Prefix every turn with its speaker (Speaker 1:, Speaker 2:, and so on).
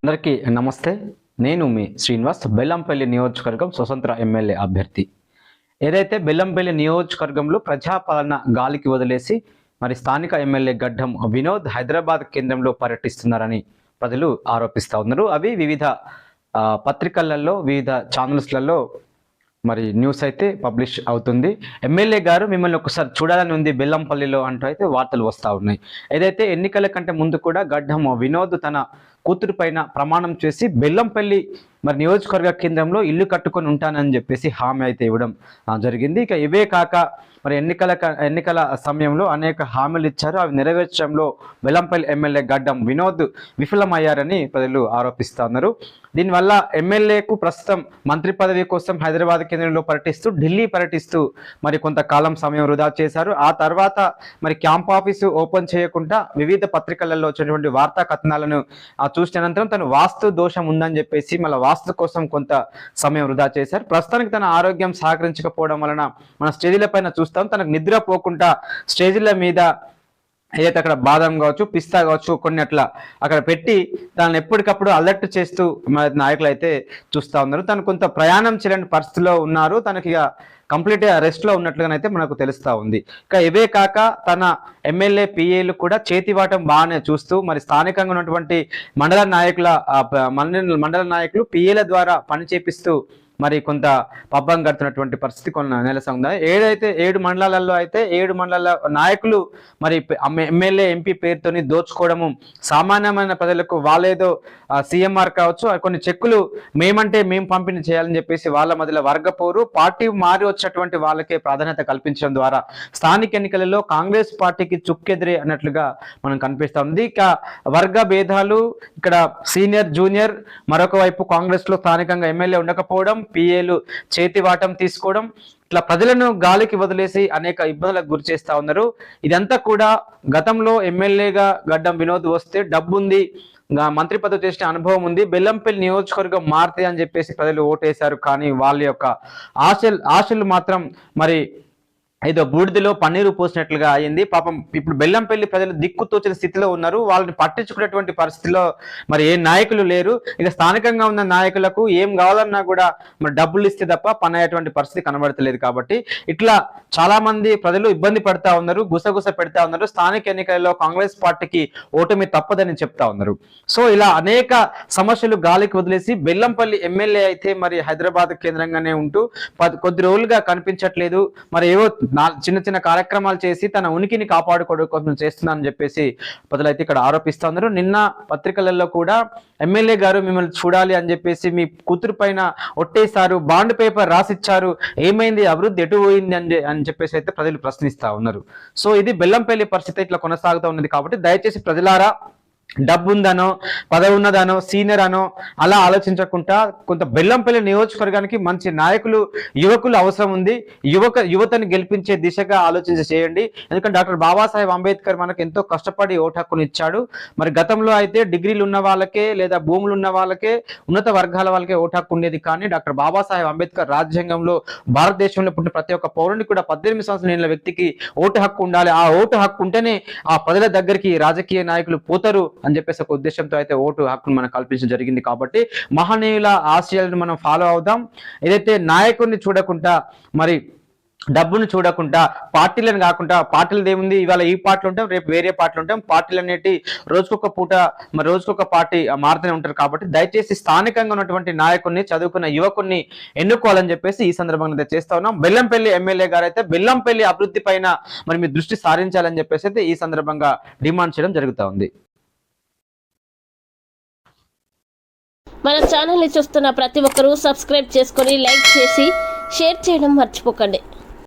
Speaker 1: అందరికీ నమస్తే. నేను మీ శ్రీనివాస్, బెల్లంపల్లి నియోజకవర్గం స్వతంత్ర ఎమ్మెల్యే అభ్యర్థి. ఏదైతే బెల్లంపల్లి నియోజకవర్గంలో ప్రజాపాలన గాలికి వదిలేసి మరి స్థానిక ఎమ్మెల్యే గడ్డం వినోద్ హైదరాబాద్ కేంద్రంలో పర్యటిస్తున్నారని ప్రజలు ఆరోపిస్తూ ఉన్నారు. అవి వివిధ పత్రికలలో, వివిధ ఛానల్స్లలో మరి న్యూస్ అయితే పబ్లిష్ అవుతుంది. ఎమ్మెల్యే గారు మిమ్మల్ని ఒకసారి చూడాలని ఉంది బెల్లంపల్లిలో అంటూ అయితే వార్తలు వస్తూ ఉన్నాయి. ఏదైతే ఎన్నికల కంటే ముందు కూడా గడ్డం వినోద్ తన కూతురు పైన ప్రమాణం చేసి బెల్లంపల్లి మరి నియోజకవర్గ కేంద్రంలో ఇల్లు కట్టుకొని ఉంటానని చెప్పేసి హామీ అయితే ఇవ్వడం జరిగింది. ఇక ఇవే కాక మరి ఎన్నికల సమయంలో అనేక హామీలు ఇచ్చారు. అవి నెరవేర్చడంలో బెల్లంపల్లి ఎమ్మెల్యే గడ్డం వినోద్ విఫలమయ్యారని ప్రజలు ఆరోపిస్తూ ఉన్నారు. దీనివల్ల ఎమ్మెల్యేకు ప్రస్తుతం మంత్రి పదవి కోసం హైదరాబాద్ కేంద్రంలో పర్యటిస్తూ ఢిల్లీ పర్యటిస్తూ మరి కొంతకాలం సమయం వృధా చేశారు. ఆ తర్వాత మరి క్యాంప్ ఆఫీసు ఓపెన్ చేయకుండా వివిధ పత్రికలలో వచ్చినటువంటి వార్తా కథనాలను చూసిన అనంతరం తను వాస్తు దోషం ఉందని చెప్పేసి మళ్ళీ వాస్తు కోసం కొంత సమయం వృధా చేశారు. ప్రస్తుతానికి తన ఆరోగ్యం సహకరించకపోవడం వలన మన స్టేజీల పైన చూస్తాం, తనకు నిద్ర పోకుండా స్టేజీల మీద ఏదైతే అక్కడ బాదం కావచ్చు, పిస్తా కావచ్చు కొన్ని అట్లా అక్కడ పెట్టి తనను ఎప్పటికప్పుడు అలర్ట్ చేస్తూ నాయకులు అయితే చూస్తూ ఉన్నారు. తను కొంత ప్రయాణం చేయలేని పరిస్థితిలో ఉన్నారు. తనకి ఇక కంప్లీట్గా రెస్ట్లో ఉన్నట్లుగానైతే మనకు తెలుస్తూ ఉంది. ఇక ఇవే కాక తన ఎమ్మెల్యే పిఏలు కూడా చేతివాటం బాగానే చూస్తూ మరి స్థానికంగా ఉన్నటువంటి మండల నాయకులు పిఏల ద్వారా పని చేపిస్తూ మరి కొంత పబ్బం కడుతున్నటువంటి పరిస్థితి కొన్ని నెలసంగా ఉంది. 7 మండలాలలో అయితే 7 మండలాల నాయకులు మరి ఎమ్మెల్యే ఎంపీ పేరుతోని దోచుకోవడము, సామాన్యమైన ప్రజలకు వాళ్ళేదో సీఎంఆర్ కావచ్చు కొన్ని చెక్కులు మేమంటే మేము పంపిణీ చేయాలని చెప్పేసి వాళ్ళ మధ్యలో వర్గపోరు, పార్టీ మారి వచ్చినటువంటి వాళ్ళకే ప్రాధాన్యత కల్పించడం ద్వారా స్థానిక ఎన్నికలలో కాంగ్రెస్ పార్టీకి చుక్కెదిరే అన్నట్లుగా మనం కనిపిస్తూ ఉంది. ఇక వర్గ భేదాలు, ఇక్కడ సీనియర్ జూనియర్, మరొక వైపు కాంగ్రెస్ లో స్థానికంగా ఎమ్మెల్యే ఉండకపోవడం, పిఏలు చేతివాటం తీసుకోవడం, ఇట్లా ప్రజలను గాలికి వదిలేసి అనేక ఇబ్బందులకు గురి చేస్తా ఉన్నారు. ఇదంతా కూడా గతంలో ఎమ్మెల్యేగా గడ్డం వినోద్ వస్తే డబ్బుంది, మంత్రి పదవి చేసిన అనుభవం ఉంది, బెల్లంపల్లి నియోజకవర్గం మారితే అని చెప్పేసి ప్రజలు ఓటేశారు. కానీ వాళ్ళ యొక్క ఆశలు మాత్రం మరి ఏదో బూడిదలో పన్నీరు పోసినట్లుగా అయింది. పాపం ఇప్పుడు బెల్లంపల్లి ప్రజలు దిక్కుతోచిన స్థితిలో ఉన్నారు. వాళ్ళని పట్టించుకునేటువంటి పరిస్థితిలో మరి ఏ నాయకులు లేరు. ఇక స్థానికంగా ఉన్న నాయకులకు ఏం కావాలన్నా కూడా మరి డబ్బులు ఇస్తే తప్ప పని అయ్యేటువంటి పరిస్థితి కనబడతలేదు. కాబట్టి ఇట్లా చాలా మంది ప్రజలు ఇబ్బంది పడతా ఉన్నారు, గుసగుస పెడతా ఉన్నారు. స్థానిక ఎన్నికల్లో కాంగ్రెస్ పార్టీకి ఓటమి తప్పదని చెప్తా ఉన్నారు. సో ఇలా అనేక సమస్యలు గాలికి వదిలేసి బెల్లంపల్లి ఎమ్మెల్యే అయితే మరి హైదరాబాద్ కేంద్రంగానే ఉంటూ కొద్ది రోజులుగా కనిపించట్లేదు. మరి ఏవో చిన్న చిన్న కార్యక్రమాలు చేసి తన ఉనికిని కాపాడుకోవడం కోసం చేస్తున్నానని చెప్పేసి ప్రజలైతే ఇక్కడ ఆరోపిస్తా ఉన్నారు. నిన్న పత్రికలలో కూడా ఎమ్మెల్యే గారు మిమ్మల్ని చూడాలి అని చెప్పేసి మీ కూతురు పైన ఒట్టేశారు, బాండ్ పేపర్ రాసిచ్చారు, ఏమైంది, అభివృద్ధి ఎటు పోయింది అని చెప్పేసి అయితే ప్రజలు ప్రశ్నిస్తా ఉన్నారు. సో ఇది బెల్లంపల్లి పరిస్థితి ఇట్లా కొనసాగుతూ ఉన్నది. కాబట్టి దయచేసి ప్రజలారా, డబ్బు ఉందనో పదవి ఉన్నదనో సీనియర్ అనో అలా ఆలోచించకుండా కొంత బెల్లంపల్లి నియోజకవర్గానికి మంచి నాయకులు, యువకులు అవసరం ఉంది. యువతని గెలిపించే దిశగా ఆలోచించి చేయండి. ఎందుకంటే డాక్టర్ బాబాసాహెబ్ అంబేద్కర్ మనకు ఎంతో కష్టపడి ఓటు హక్కును ఇచ్చాడు. మరి గతంలో అయితే డిగ్రీలు ఉన్న వాళ్ళకే లేదా భూములు ఉన్న వాళ్ళకే, ఉన్నత వర్గాల వాళ్ళకే ఓటు హక్కు ఉండేది. కానీ డాక్టర్ బాబాసాహెబ్ అంబేద్కర్ రాజ్యాంగంలో భారతదేశంలో పుట్టిన ప్రతి ఒక్క పౌరునికి కూడా 18 సంవత్సరాల నిండిన వ్యక్తికి ఓటు హక్కు ఉండాలి. ఆ ఓటు హక్కు ఉంటేనే ఆ ప్రజల దగ్గరికి రాజకీయ నాయకులు పోతారు అని చెప్పేసి ఒక ఉద్దేశంతో అయితే ఓటు హక్కును మనం కల్పించడం జరిగింది. కాబట్టి మహనీయుల ఆశయాలను మనం ఫాలో అవుదాం. ఏదైతే నాయకుడిని చూడకుండా, మరి డబ్బును చూడకుండా, పార్టీలను కాకుండా, పార్టీలు ఏముంది ఇవాళ ఈ పార్టీలు ఉంటాం, రేపు వేరే పార్టీలు ఉంటాం, పార్టీలు అనేటి రోజుకొక పూట మరి రోజుకొక పార్టీ మారుతూనే ఉంటారు. కాబట్టి దయచేసి స్థానికంగా ఉన్నటువంటి నాయకుడిని, చదువుకున్న యువకుడిని ఎన్నుకోవాలని చెప్పేసి ఈ సందర్భంగా చేస్తా ఉన్నాం. బెల్లంపల్లి ఎమ్మెల్యే గారు అయితే బెల్లంపల్లి అభివృద్ధి పైన మరి మీ దృష్టి సారించాలని చెప్పేసి అయితే ఈ సందర్భంగా డిమాండ్ చేయడం జరుగుతూ ఉంది.
Speaker 2: మన ఛానల్ని చూస్తున్న ప్రతి ఒక్కరూ సబ్స్క్రైబ్ చేసుకొని లైక్ చేసి షేర్ చేయడం మర్చిపోకండి.